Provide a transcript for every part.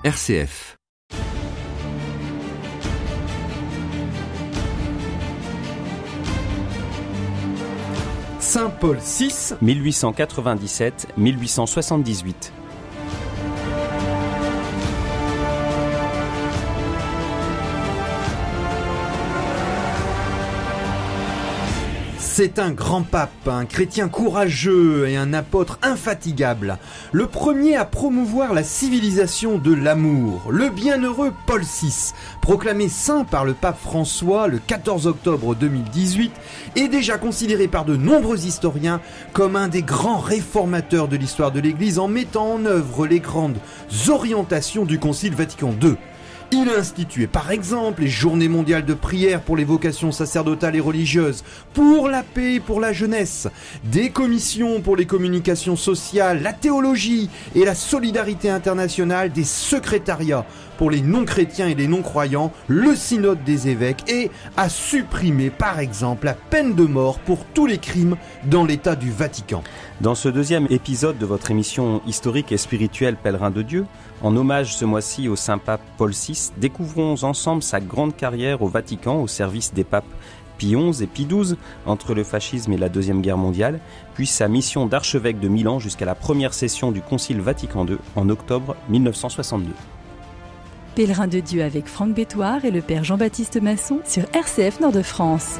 RCF. Saint Paul VI, 1897-1878. c'est un grand pape, un chrétien courageux et un apôtre infatigable. Le premier à promouvoir la civilisation de l'amour, le bienheureux Paul VI, proclamé saint par le pape François le 14 octobre 2018, est déjà considéré par de nombreux historiens comme un des grands réformateurs de l'histoire de l'Église en mettant en œuvre les grandes orientations du Concile Vatican II. Il a institué par exemple les journées mondiales de prière pour les vocations sacerdotales et religieuses, pour la paix et pour la jeunesse, des commissions pour les communications sociales, la théologie et la solidarité internationale, des secrétariats pour les non-chrétiens et les non-croyants, le synode des évêques et a supprimé par exemple la peine de mort pour tous les crimes dans l'État du Vatican. Dans ce deuxième épisode de votre émission historique et spirituelle Pèlerin de Dieu, en hommage ce mois-ci au Saint-Pape Paul VI, découvrons ensemble sa grande carrière au Vatican au service des papes Pie XI et Pie XII entre le fascisme et la Deuxième Guerre mondiale, puis sa mission d'archevêque de Milan jusqu'à la première session du Concile Vatican II en octobre 1962. Pèlerin de Dieu avec Franck Bétoir et le Père Jean-Baptiste Masson sur RCF Nord-de-France.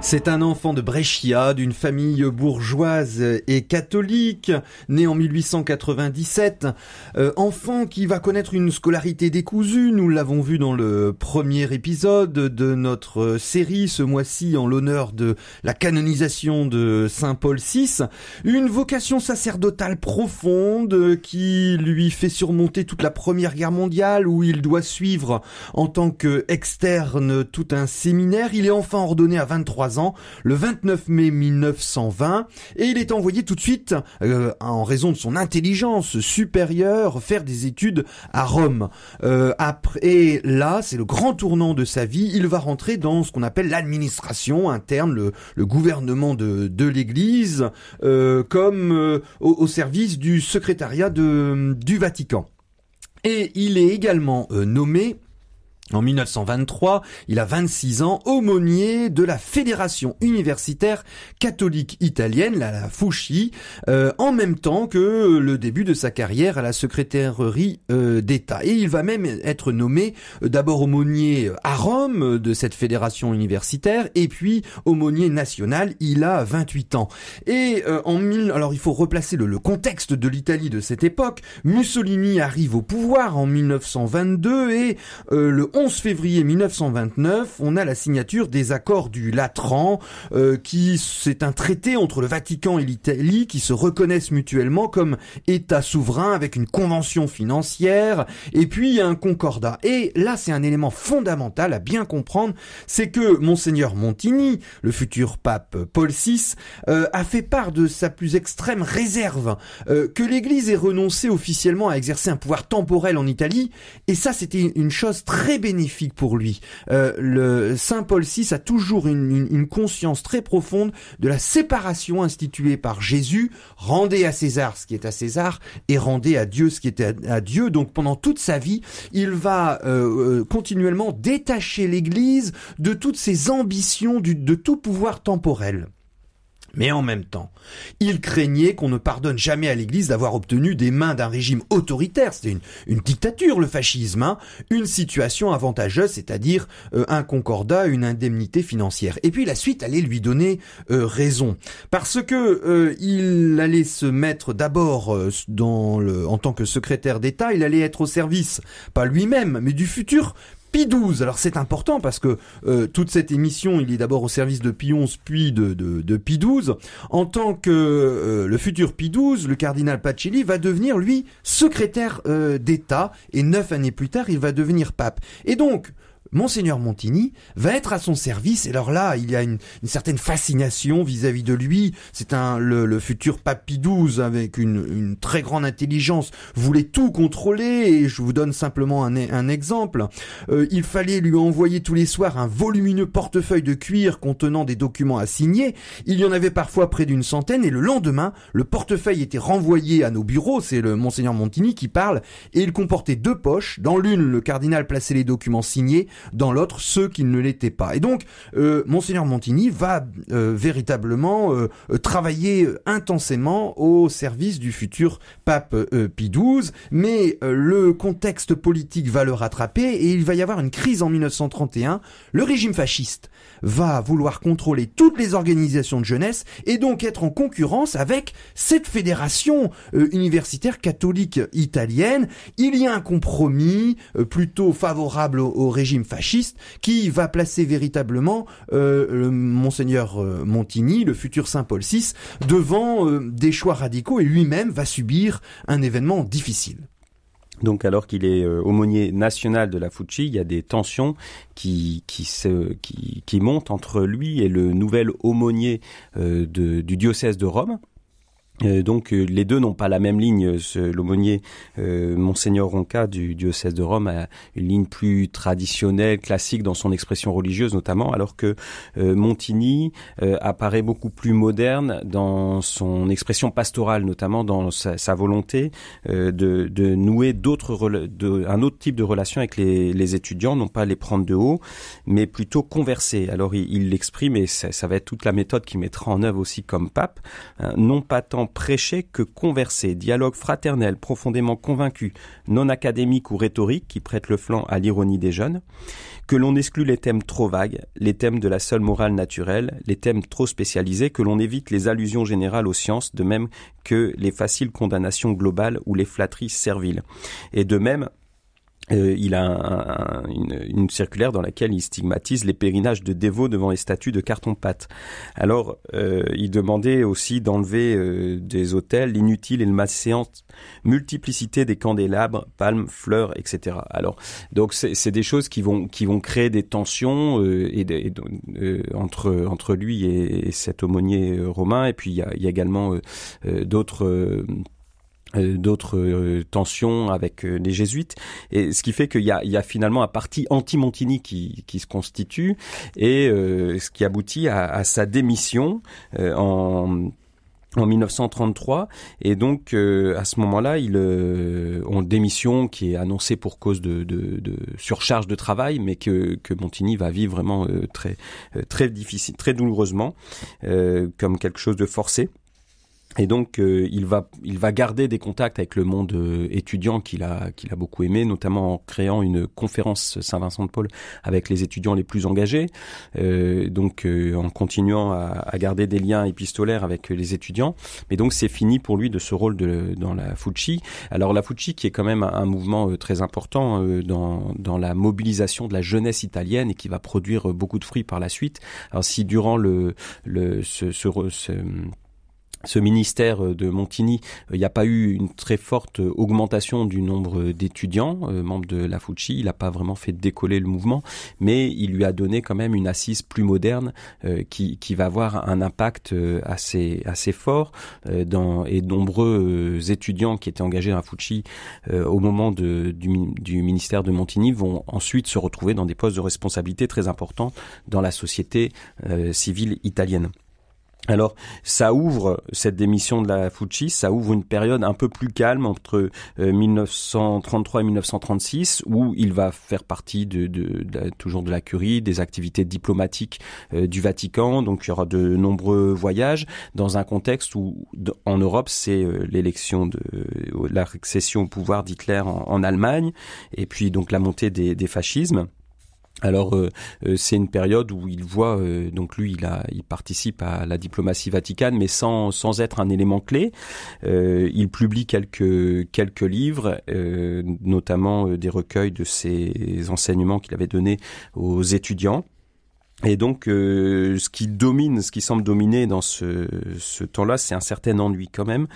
C'est un enfant de Brescia, d'une famille bourgeoise et catholique, né en 1897, enfant qui va connaître une scolarité décousue, nous l'avons vu dans le premier épisode de notre série ce mois-ci en l'honneur de la canonisation de Saint Paul VI, une vocation sacerdotale profonde qui lui fait surmonter toute la Première Guerre mondiale où il doit suivre en tant qu'externe tout un séminaire. Il est enfin ordonné à 23 ans, le 29 mai 1920, et il est envoyé tout de suite, en raison de son intelligence supérieure, faire des études à Rome. Et là, c'est le grand tournant de sa vie, il va rentrer dans ce qu'on appelle l'administration interne, le gouvernement de l'Église, comme au service du secrétariat du Vatican. Et il est également nommé en 1923, il a 26 ans, aumônier de la Fédération universitaire catholique italienne, la FUCI, en même temps que le début de sa carrière à la secrétairerie d'État. Et il va même être nommé d'abord aumônier à Rome de cette fédération universitaire, et puis aumônier national, il a 28 ans. Et alors il faut replacer le contexte de l'Italie de cette époque. Mussolini arrive au pouvoir en 1922 et le 11 février 1929, on a la signature des accords du Latran, c'est un traité entre le Vatican et l'Italie qui se reconnaissent mutuellement comme État souverain avec une convention financière et puis un concordat. Et là, c'est un élément fondamental à bien comprendre, c'est que Monseigneur Montini, le futur pape Paul VI, a fait part de sa plus extrême réserve que l'Église ait renoncé officiellement à exercer un pouvoir temporel en Italie, et ça, c'était une chose très bénéfique pour lui. Le Saint Paul VI a toujours une conscience très profonde de la séparation instituée par Jésus. Rendez à César ce qui est à César et rendez à Dieu ce qui est à Dieu. Donc pendant toute sa vie, il va continuellement détacher l'Église de toutes ses ambitions, de tout pouvoir temporel. Mais en même temps, il craignait qu'on ne pardonne jamais à l'Église d'avoir obtenu des mains d'un régime autoritaire, c'était une dictature, le fascisme, une situation avantageuse, c'est-à-dire un concordat, une indemnité financière. Et puis la suite allait lui donner raison, parce que il allait se mettre d'abord en tant que secrétaire d'État, il allait être au service, pas lui-même, mais du futur Pie XII. Alors c'est important parce que toute cette émission, il est d'abord au service de Pie XI puis de Pie XII. En tant que le futur Pie XII, le cardinal Pacelli va devenir lui secrétaire d'État et 9 années plus tard, il va devenir pape. Et donc Monseigneur Montini va être à son service, et alors là, il y a une certaine fascination vis-à-vis de lui. C'est le futur pape Pie XII, avec une très grande intelligence, voulait tout contrôler, et je vous donne simplement un exemple. Il fallait lui envoyer tous les soirs un volumineux portefeuille de cuir contenant des documents à signer. Il y en avait parfois près d'une centaine, et le lendemain, le portefeuille était renvoyé à nos bureaux, c'est le Monseigneur Montini qui parle, et il comportait 2 poches. Dans l'une, le cardinal plaçait les documents signés, dans l'autre, ceux qui ne l'étaient pas. Et donc, Monseigneur Montini va véritablement travailler intensément au service du futur pape Pie XII, mais le contexte politique va le rattraper, et il va y avoir une crise en 1931. Le régime fasciste va vouloir contrôler toutes les organisations de jeunesse, et donc être en concurrence avec cette fédération universitaire catholique italienne. Il y a un compromis plutôt favorable au régime fasciste, qui va placer véritablement le Monseigneur Montini, le futur Saint Paul VI, devant des choix radicaux, et lui-même va subir un événement difficile. Donc, alors qu'il est aumônier national de la Fucci, il y a des tensions qui montent entre lui et le nouvel aumônier du diocèse de Rome. Donc les deux n'ont pas la même ligne. L'aumônier Monseigneur Ronca du diocèse de Rome a une ligne plus traditionnelle, classique dans son expression religieuse notamment, alors que Montini apparaît beaucoup plus moderne dans son expression pastorale, notamment dans sa volonté de nouer un autre type de relation avec les étudiants, non pas les prendre de haut, mais plutôt converser. Alors il l'exprime, et ça va être toute la méthode qu'il mettra en œuvre aussi comme pape, non pas tant prêcher que converser, dialogue fraternel, profondément convaincu, non académique ou rhétorique qui prête le flanc à l'ironie des jeunes, que l'on exclut les thèmes trop vagues, les thèmes de la seule morale naturelle, les thèmes trop spécialisés, que l'on évite les allusions générales aux sciences, de même que les faciles condamnations globales ou les flatteries serviles. Et de même, il a une circulaire dans laquelle il stigmatise les pèlerinages de dévots devant les statues de carton-pâte. Alors, il demandait aussi d'enlever des autels l'inutile et le malséante multiplicité des candélabres, palmes, fleurs, etc. Alors, donc c'est des choses qui vont créer des tensions entre lui et cet aumônier romain. Et puis il y a également d'autres tensions avec les jésuites, et ce qui fait qu'il y a finalement un parti anti-Montini qui se constitue, et ce qui aboutit à sa démission en 1933, et donc à ce moment-là, on démission qui est annoncée pour cause de surcharge de travail, mais que Montini va vivre vraiment très difficile, très douloureusement, comme quelque chose de forcé. Et donc il va garder des contacts avec le monde étudiant qu'il a beaucoup aimé, notamment en créant une conférence Saint-Vincent de Paul avec les étudiants les plus engagés, en continuant à garder des liens épistolaires avec les étudiants. Mais donc c'est fini pour lui de ce rôle dans la Fucci. Alors la Fucci qui est quand même un mouvement très important dans la mobilisation de la jeunesse italienne, et qui va produire beaucoup de fruits par la suite. Alors si durant ce ministère de Montini, il n'y a pas eu une très forte augmentation du nombre d'étudiants membres de la Fucci. Il n'a pas vraiment fait décoller le mouvement, mais il lui a donné quand même une assise plus moderne qui va avoir un impact assez fort et de nombreux étudiants qui étaient engagés dans la Fucci au moment du ministère de Montini vont ensuite se retrouver dans des postes de responsabilité très importants dans la société civile italienne. Alors, ça ouvre, cette démission de la Fucci, ça ouvre une période un peu plus calme entre 1933 et 1936, où il va faire partie toujours de la curie, des activités diplomatiques du Vatican. Donc, il y aura de nombreux voyages dans un contexte où, en Europe, c'est l'accession au pouvoir d'Hitler en Allemagne, et puis donc la montée des fascismes. Alors c'est une période où il voit donc lui il participe à la diplomatie vaticane, mais sans être un élément clé. Il publie quelques livres, notamment des recueils de ses enseignements qu'il avait donnés aux étudiants. Et donc, ce qui semble dominer dans ce temps-là, c'est un certain ennui quand même.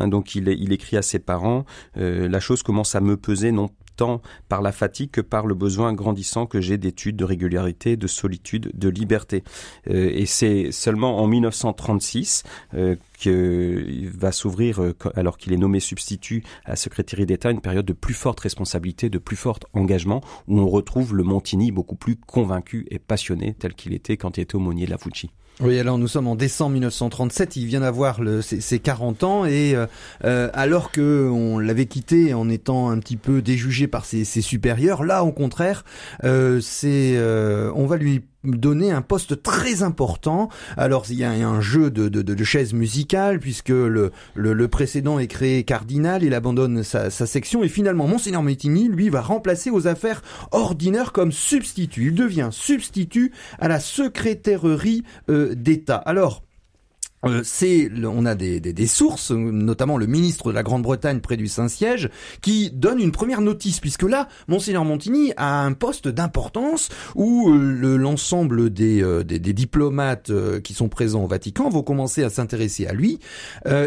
Donc, il écrit à ses parents, la chose commence à me peser non tant par la fatigue que par le besoin grandissant que j'ai d'études, de régularité, de solitude, de liberté. Et c'est seulement en 1936 qu'il va s'ouvrir, alors qu'il est nommé substitut à la secrétaire d'État, une période de plus forte responsabilité, de plus fort engagement, où on retrouve le Montini beaucoup plus convaincu et passionné, tel qu'il était quand il était aumônier de la Fuji. Oui, alors nous sommes en décembre 1937, il vient d'avoir ses 40 ans et alors que on l'avait quitté en étant un petit peu déjugé par ses supérieurs, là au contraire, on va lui donner un poste très important. Alors il y a un jeu de chaises musicales puisque le précédent est créé cardinal, il abandonne sa section et finalement Monseigneur Montini lui va remplacer aux affaires ordinaires comme substitut. Il devient substitut à la secrétairerie d'État. Alors on a des sources, notamment le ministre de la Grande-Bretagne près du Saint-Siège, qui donne une première notice, puisque là, Monseigneur Montini a un poste d'importance où l'ensemble des diplomates qui sont présents au Vatican vont commencer à s'intéresser à lui.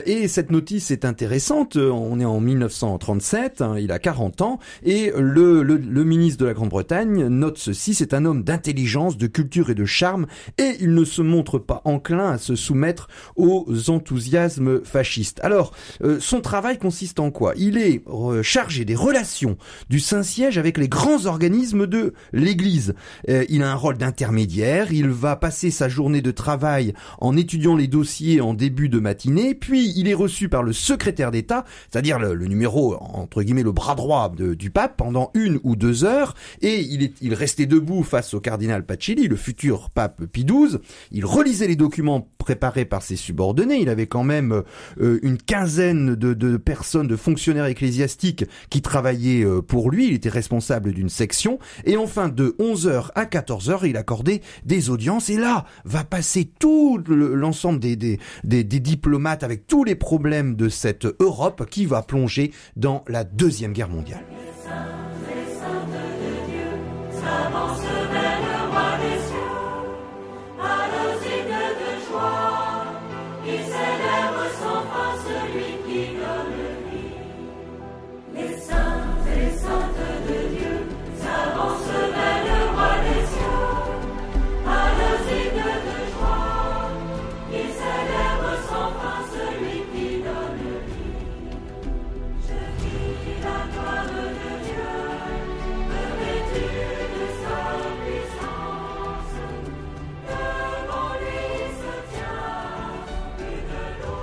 Et cette notice est intéressante. On est en 1937, il a 40 ans, et le ministre de la Grande-Bretagne note ceci: c'est un homme d'intelligence, de culture et de charme, et il ne se montre pas enclin à se soumettre aux enthousiasmes fascistes. Alors, son travail consiste en quoi? Il est chargé des relations du Saint-Siège avec les grands organismes de l'Église. Il a un rôle d'intermédiaire, il va passer sa journée de travail en étudiant les dossiers en début de matinée, puis il est reçu par le secrétaire d'État, c'est-à-dire le numéro, entre guillemets, le bras droit du pape pendant 1 ou 2 heures, et il restait debout face au cardinal Pacelli, le futur pape Pie XII. Il relisait les documents préparés par ses subordonnés. Il avait quand même une quinzaine de personnes, de fonctionnaires ecclésiastiques qui travaillaient pour lui. Il était responsable d'une section. Et enfin, de 11h à 14h, il accordait des audiences. Et là, va passer tout l'ensemble des diplomates avec tous les problèmes de cette Europe qui va plonger dans la Deuxième Guerre mondiale.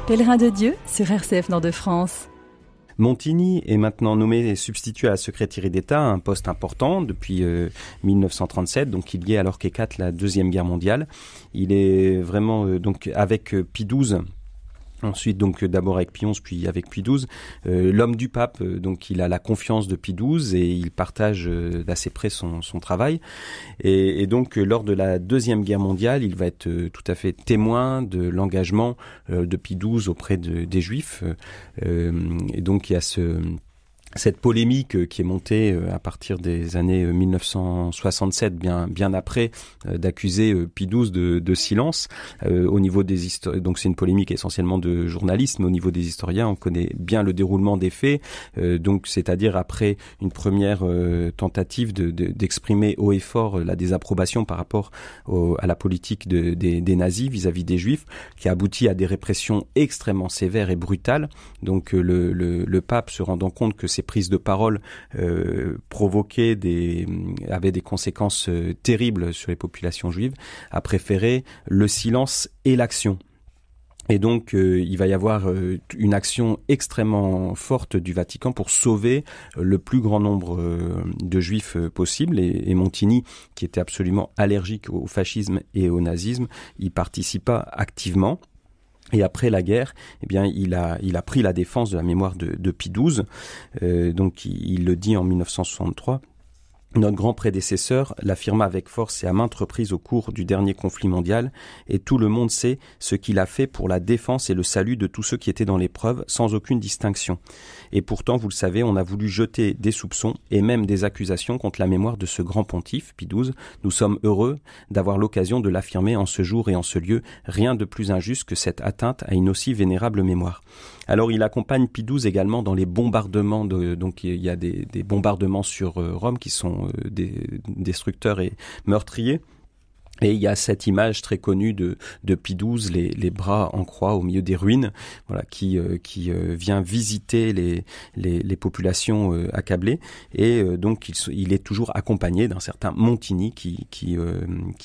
Pèlerin de Dieu sur RCF Nord-de-France. Montini est maintenant nommé substitut à la secrétaire d'État, un poste important depuis 1937, donc il y est alors qu'éclate la Deuxième Guerre mondiale. Il est vraiment donc avec Pie XII. Ensuite, donc d'abord avec Pie XI, puis avec Pie XII, l'homme du pape, donc il a la confiance de Pie XII et il partage d'assez près son travail. Et donc lors de la Deuxième Guerre mondiale, il va être tout à fait témoin de l'engagement de Pie XII auprès des Juifs. Et donc il y a cette polémique qui est montée à partir des années 1967, bien après, d'accuser Pie XII de silence au niveau des historiens. Donc c'est une polémique essentiellement de journalistes, mais au niveau des historiens, on connaît bien le déroulement des faits. Donc c'est-à-dire après une première tentative d'exprimer haut et fort la désapprobation par rapport à la politique des nazis vis-à-vis des Juifs, qui a abouti à des répressions extrêmement sévères et brutales. Donc le pape, se rendant compte que ces prises de parole avaient des conséquences terribles sur les populations juives, a préféré le silence et l'action. Et donc, il va y avoir une action extrêmement forte du Vatican pour sauver le plus grand nombre de juifs possible. Et Montini, qui était absolument allergique au fascisme et au nazisme, y participa activement. Et après la guerre, eh bien, il a pris la défense de la mémoire de Pie XII. Donc, il le dit en 1963. Notre grand prédécesseur l'affirma avec force et à maintes reprises au cours du dernier conflit mondial, et tout le monde sait ce qu'il a fait pour la défense et le salut de tous ceux qui étaient dans l'épreuve, sans aucune distinction. Et pourtant, vous le savez, on a voulu jeter des soupçons et même des accusations contre la mémoire de ce grand pontife, Pie XII. Nous sommes heureux d'avoir l'occasion de l'affirmer en ce jour et en ce lieu. Rien de plus injuste que cette atteinte à une aussi vénérable mémoire. Alors, il accompagne Pie XII également dans les bombardements. Donc, il y a des bombardements sur Rome qui sont destructeurs et meurtriers. Et il y a cette image très connue de Pie XII, les bras en croix au milieu des ruines, voilà, qui vient visiter les populations accablées. Et donc il est toujours accompagné d'un certain Montini qui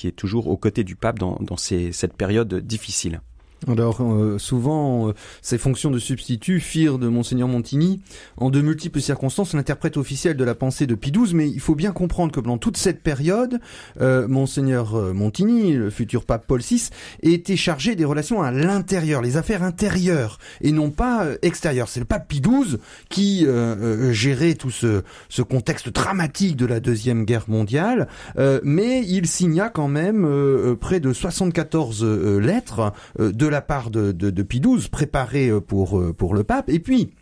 est toujours aux côtés du pape dans cette période difficile. Alors souvent, ces fonctions de substitut firent de Monseigneur Montini, en de multiples circonstances, l'interprète officiel de la pensée de Pie XII, mais il faut bien comprendre que pendant toute cette période, Monseigneur Montini, le futur pape Paul VI, était chargé des relations à l'intérieur, les affaires intérieures, et non pas extérieures. C'est le pape Pie XII qui gérait tout ce contexte dramatique de la Deuxième Guerre mondiale, mais il signa quand même près de 74 lettres de la part de Pie XII, préparées pour le pape. Et puis,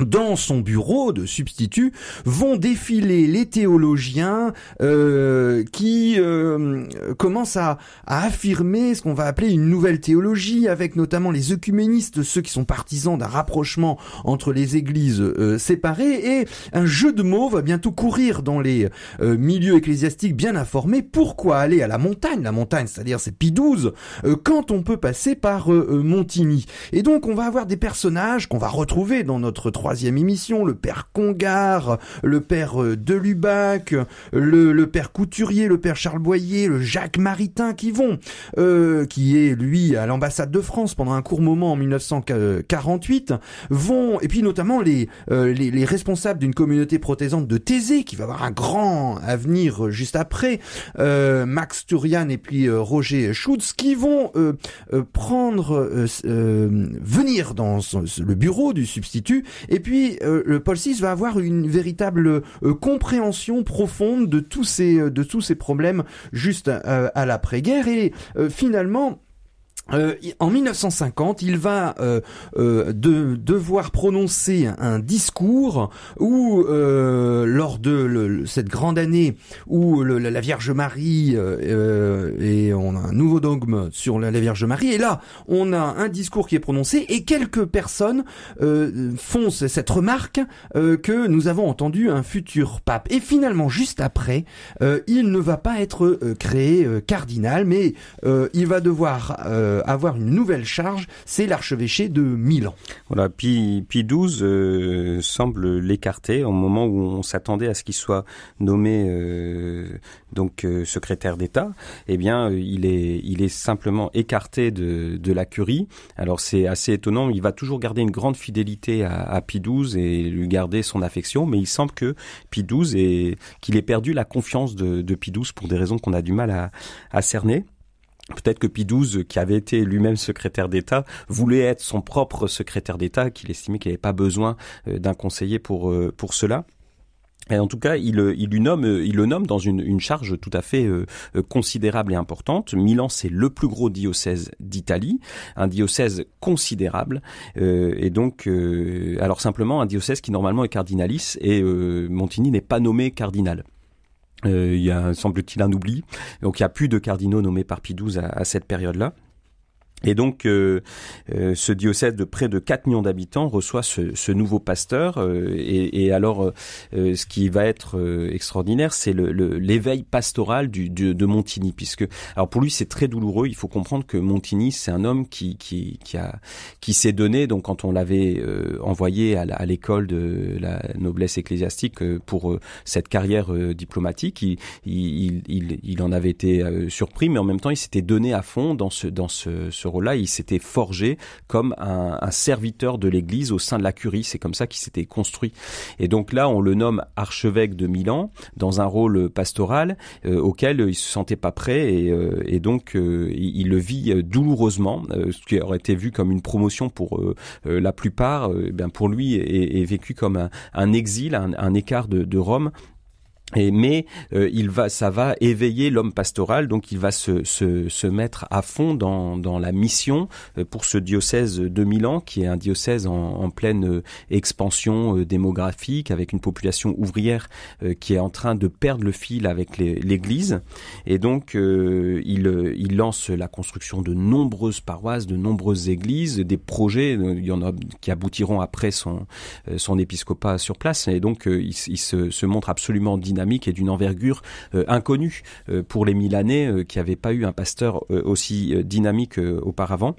dans son bureau de substitut vont défiler les théologiens qui commencent à affirmer ce qu'on va appeler une nouvelle théologie, avec notamment les œcuménistes, ceux qui sont partisans d'un rapprochement entre les églises séparées, et un jeu de mots va bientôt courir dans les milieux ecclésiastiques bien informés. Pourquoi aller à la montagne, c'est-à-dire c'est Pie XII, quand on peut passer par Montini? Et donc on va avoir des personnages qu'on va retrouver dans notre troisième émission, le père Congar, le père Delubac, le père Couturier, le père Charles Boyer, le Jacques Maritain qui est lui à l'ambassade de France pendant un court moment en 1948, et puis notamment les responsables d'une communauté protestante de Thésée qui va avoir un grand avenir juste après, Max Turian et puis Roger Schutz, qui vont venir dans le bureau du substitut. Et puis le Paul VI va avoir une véritable compréhension profonde de tous ces problèmes juste à l'après-guerre, et finalement en 1950, il va devoir prononcer un discours où, lors de cette grande année où la Vierge Marie, et on a un nouveau dogme sur la Vierge Marie, et là, on a un discours qui est prononcé, et quelques personnes font cette remarque que nous avons entendu un futur pape. Et finalement, juste après, il ne va pas être créé cardinal, mais il va devoir avoir une nouvelle charge, c'est l'archevêché de Milan. Voilà, Pie XII semble l'écarter au moment où on s'attendait à ce qu'il soit nommé secrétaire d'État. Eh bien, il est simplement écarté de la curie. Alors c'est assez étonnant, il va toujours garder une grande fidélité à Pie XII et lui garder son affection, mais il semble que Pie XII qu'il ait perdu la confiance de Pie XII pour des raisons qu'on a du mal à cerner. Peut-être que Pie XII, qui avait été lui-même secrétaire d'État, voulait être son propre secrétaire d'État, qu'il estimait qu'il n'avait pas besoin d'un conseiller pour cela. Et en tout cas, il le nomme dans une charge tout à fait considérable et importante. Milan, c'est le plus gros diocèse d'Italie, un diocèse considérable, et donc, alors simplement un diocèse qui normalement est cardinalice, et Montini n'est pas nommé cardinal. Il y a, semble-t-il, un oubli. Donc, il n'y a plus de cardinaux nommés par Pie XII à cette période-là. Et donc, ce diocèse de près de 4 millions d'habitants reçoit ce nouveau pasteur. Et alors, ce qui va être extraordinaire, c'est l'éveil pastoral de Montini, puisque, alors pour lui, c'est très douloureux. Il faut comprendre que Montini, c'est un homme qui s'est donné. Donc, quand on l'avait envoyé à l'école de la noblesse ecclésiastique pour cette carrière diplomatique, il en avait été surpris, mais en même temps, il s'était donné à fond dans ce rôle-là. Il s'était forgé comme un serviteur de l'Église au sein de la curie. C'est comme ça qu'il s'était construit. Et donc là, on le nomme archevêque de Milan dans un rôle pastoral auquel il se sentait pas prêt, et donc il le vit douloureusement, ce qui aurait été vu comme une promotion pour la plupart. Bien pour lui est vécu comme un exil, un écart de Rome. Mais ça va éveiller l'homme pastoral, donc il va se mettre à fond dans la mission pour ce diocèse de Milan, qui est un diocèse en pleine expansion démographique, avec une population ouvrière qui est en train de perdre le fil avec l'Église. Et donc il lance la construction de nombreuses paroisses, de nombreuses églises, des projets, il y en a qui aboutiront après son épiscopat sur place. Et donc il se montre absolument dynamique et d'une envergure inconnue pour les Milanais qui n'avaient pas eu un pasteur aussi dynamique auparavant.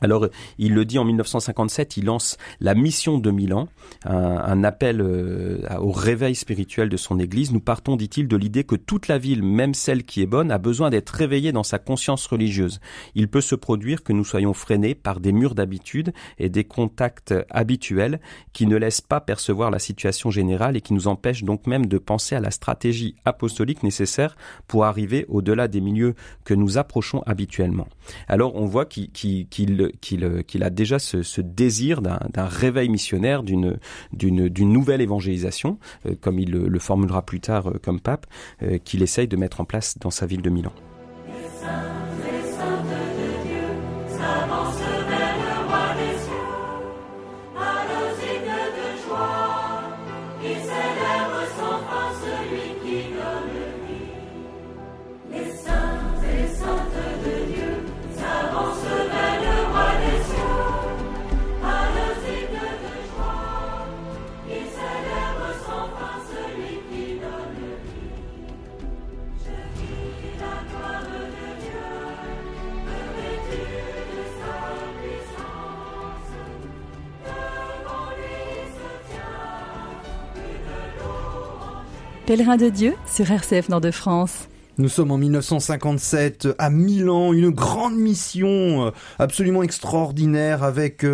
Alors, il le dit en 1957, il lance la mission de Milan, un appel au réveil spirituel de son église. Nous partons, dit-il, de l'idée que toute la ville, même celle qui est bonne, a besoin d'être réveillée dans sa conscience religieuse. Il peut se produire que nous soyons freinés par des murs d'habitude et des contacts habituels qui ne laissent pas percevoir la situation générale et qui nous empêchent donc même de penser à la stratégie apostolique nécessaire pour arriver au-delà des milieux que nous approchons habituellement. Alors, on voit qu'il a déjà ce désir d'un réveil missionnaire, d'une nouvelle évangélisation, comme il le formulera plus tard comme pape, qu'il essaye de mettre en place dans sa ville de Milan. Pèlerin de Dieu sur RCF Nord de France. Nous sommes en 1957 à Milan, une grande mission absolument extraordinaire avec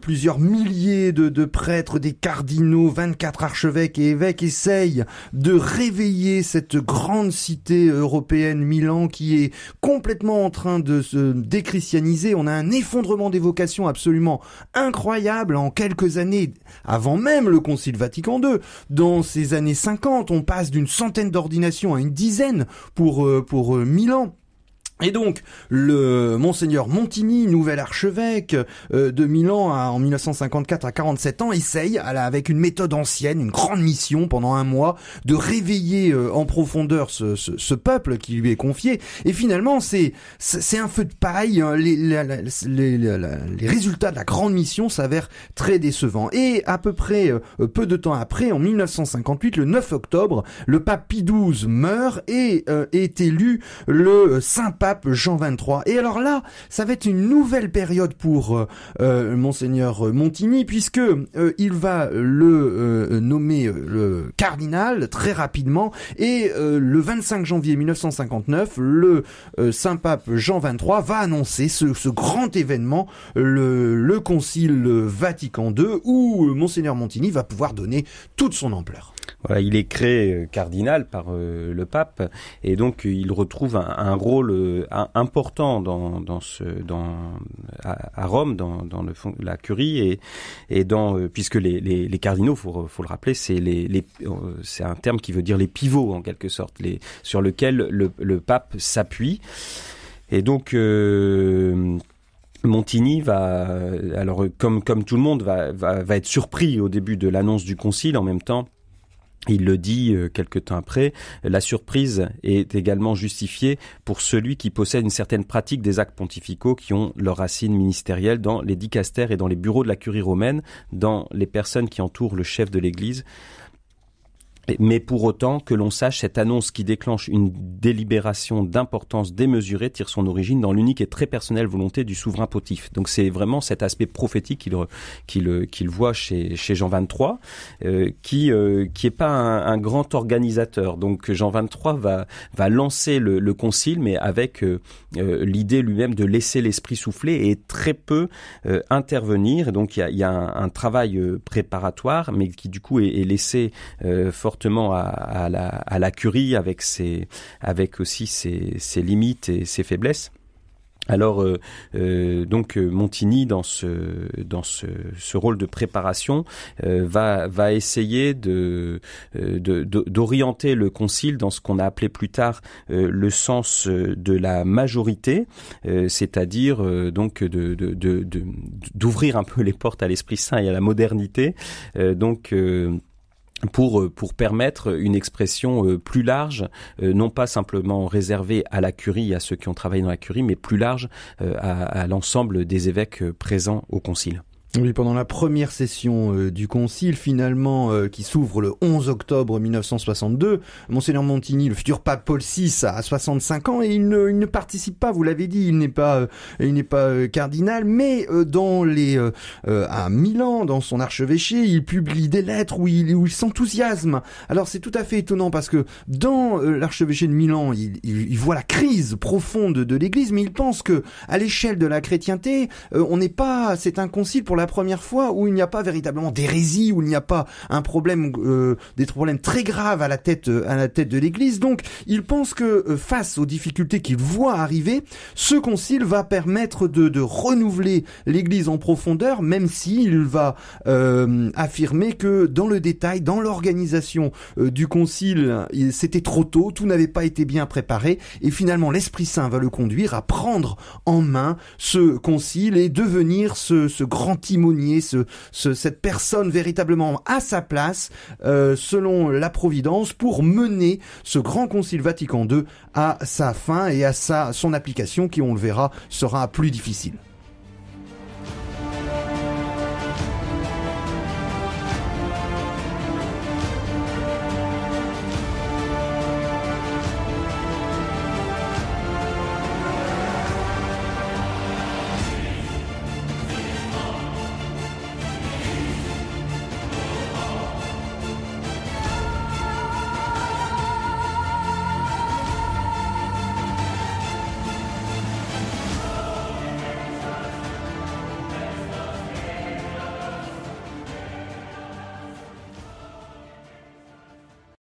plusieurs milliers de prêtres, des cardinaux, 24 archevêques et évêques essayent de réveiller cette grande cité européenne Milan qui est complètement en train de se déchristianiser. On a un effondrement des vocations absolument incroyable en quelques années, avant même le Concile Vatican II. Dans ces années 50, on passe d'une centaine d'ordinations à une dizaine pour Milan. Et donc, le Monseigneur Montini, nouvel archevêque de Milan en 1954 à 47 ans, essaye, avec une méthode ancienne, une grande mission pendant un mois, de réveiller en profondeur ce peuple qui lui est confié. Et finalement, c'est un feu de paille. Les résultats de la grande mission s'avèrent très décevants. Et à peu près peu de temps après, en 1958, le 9 octobre, le pape Pie XII meurt et est élu le Saint-Pape Jean XXIII. Et alors là, ça va être une nouvelle période pour Monseigneur Montini, puisque il va le nommer le cardinal très rapidement, et le 25 janvier 1959, le Saint-Pape Jean XXIII va annoncer ce grand événement, le Concile Vatican II, où Monseigneur Montini va pouvoir donner toute son ampleur. Voilà, il est créé cardinal par le pape et donc il retrouve un rôle important à Rome dans la curie et puisque les cardinaux, faut le rappeler, c'est un terme qui veut dire les pivots en quelque sorte, sur lequel le pape s'appuie. Et donc Montini alors comme tout le monde va être surpris au début de l'annonce du concile. En même temps, il le dit quelque temps après, la surprise est également justifiée pour celui qui possède une certaine pratique des actes pontificaux qui ont leurs racines ministérielles dans les dicastères et dans les bureaux de la curie romaine, dans les personnes qui entourent le chef de l'Église. Mais pour autant, que l'on sache, cette annonce qui déclenche une délibération d'importance démesurée tire son origine dans l'unique et très personnelle volonté du souverain pontife. Donc c'est vraiment cet aspect prophétique qu'il voit chez Jean XXIII, qui est pas un grand organisateur. Donc Jean XXIII va lancer le concile, mais avec l'idée lui-même de laisser l'esprit souffler et très peu intervenir. Et donc il y a un travail préparatoire, mais qui du coup est laissé fortement à la curie avec aussi ses limites et ses faiblesses. Alors donc Montini dans ce rôle de préparation va essayer d'orienter le concile dans ce qu'on a appelé plus tard le sens de la majorité, c'est-à-dire donc d'ouvrir un peu les portes à l'Esprit Saint et à la modernité, pour permettre une expression plus large, non pas simplement réservée à la curie, à ceux qui ont travaillé dans la curie, mais plus large à l'ensemble des évêques présents au concile. Oui, pendant la première session du concile, finalement, qui s'ouvre le 11 octobre 1962, Monseigneur Montini, le futur pape Paul VI, a 65 ans et il ne participe pas, vous l'avez dit, il n'est pas cardinal, mais à Milan, dans son archevêché, il publie des lettres où il s'enthousiasme. Alors c'est tout à fait étonnant parce que dans l'archevêché de Milan, il voit la crise profonde de l'Église, mais il pense que à l'échelle de la chrétienté, c'est un concile pour la première fois où il n'y a pas véritablement d'hérésie, où il n'y a pas un problème, des problèmes très graves à la tête de l'Église. Donc, il pense que face aux difficultés qu'il voit arriver, ce concile va permettre de renouveler l'Église en profondeur, même s'il va affirmer que dans le détail, dans l'organisation du concile, c'était trop tôt, tout n'avait pas été bien préparé, et finalement l'Esprit Saint va le conduire à prendre en main ce concile et devenir ce grand timonier, cette personne véritablement à sa place, selon la Providence, pour mener ce grand concile Vatican II à sa fin et à son application qui, on le verra, sera plus difficile.